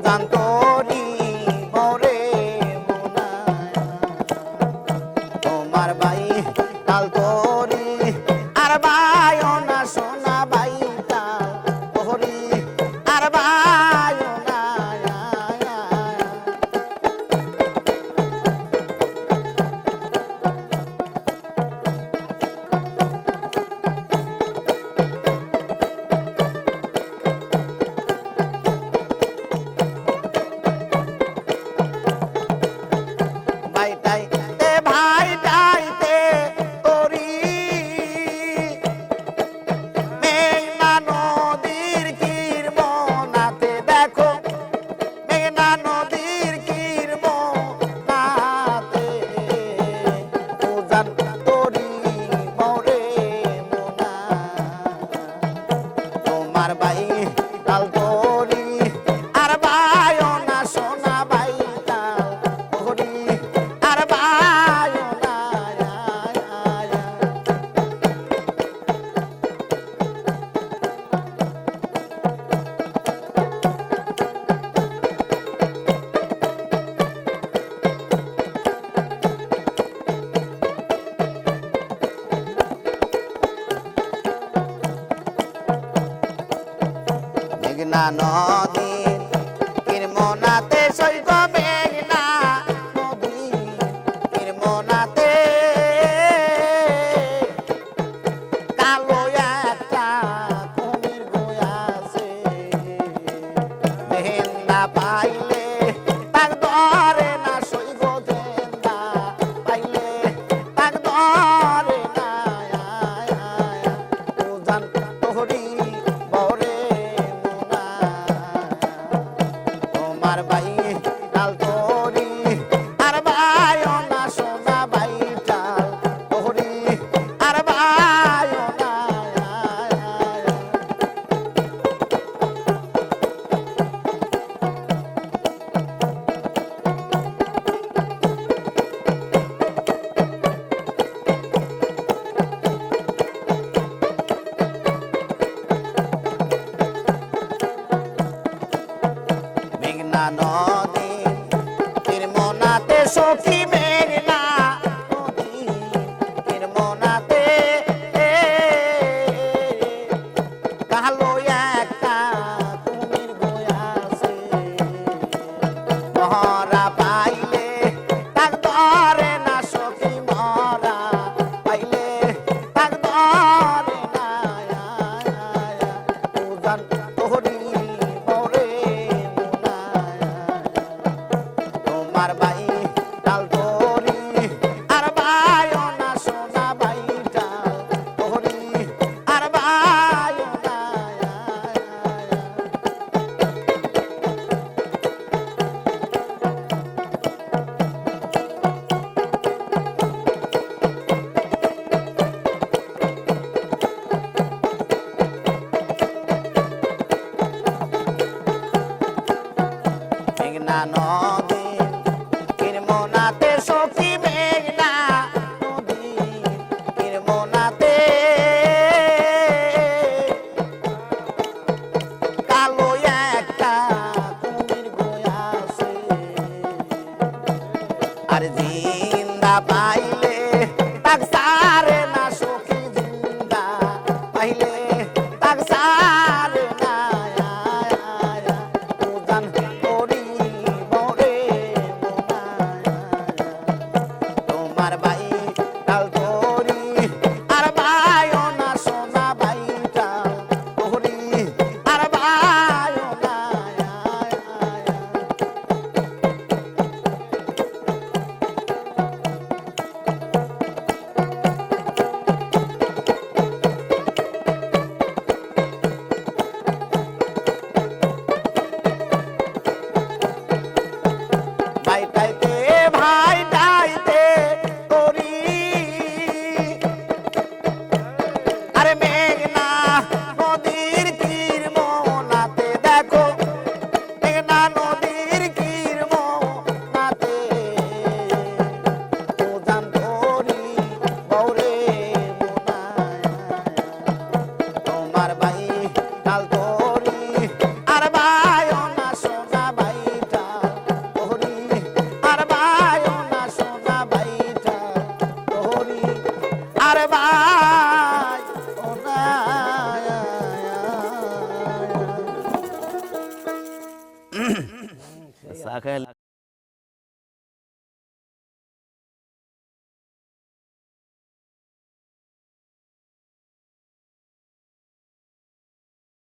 জান্তরি মরে মোনায় তোমার ভাই তাল তোরি আর ভাইও না সোনা ভাই তাল তোরি আর ভাইও না ভাইটাইতে তোরি মেঘনা নদীর কিরমনাতে দেখো মেঘনা নদীর কিরমনাতে উজান তোরি মরে মোনা তোমার ভাই তাল তোরি আর ভাইও না সোনা ভাই তাল তোরি আর ভাইও না মেঘনা নদীর কিরমনাতে সৈক মেঘনা নদীর কিরমনাতে কালো একটা কুমির গয়াছে মেহেন্দা পাইলে তাক ধরে না সৈক জেন্দা পাইলে তাক ধরে না উজান তোহরি বরে তোমার ভাই তাল তোরি আর ভাইও না সোনা ভাই তাল তোরি আর ভাইও না মেঘনা নদী কিরমনাতে সখী মেঘনা নদী কিরমনাতে কালো একটা কুমির গয়াছে মহরা পাইলে তাক ধরে না সখী মহরা পাইলে তাক ধরে না উজান তোহরি মরে তোমার ভাই তাল তোরি আর ভাইও না সোনা ভাই তাল তোরি আর ভাইও না মেঘনা নদী কিরমনাতে সখী মেঘনা নদী কিরমনাতে কালো একটা কুমির গয়াছে আর জিন্দা পাইলে তাক সারে না সখী জিন্দা পাইলে তাক সারে না উজান তোরি মরে তোমার ভাই তাল তোরি আর ভাইও না সোনা ভাই তাল তোরি আর ভাইও না চা খাই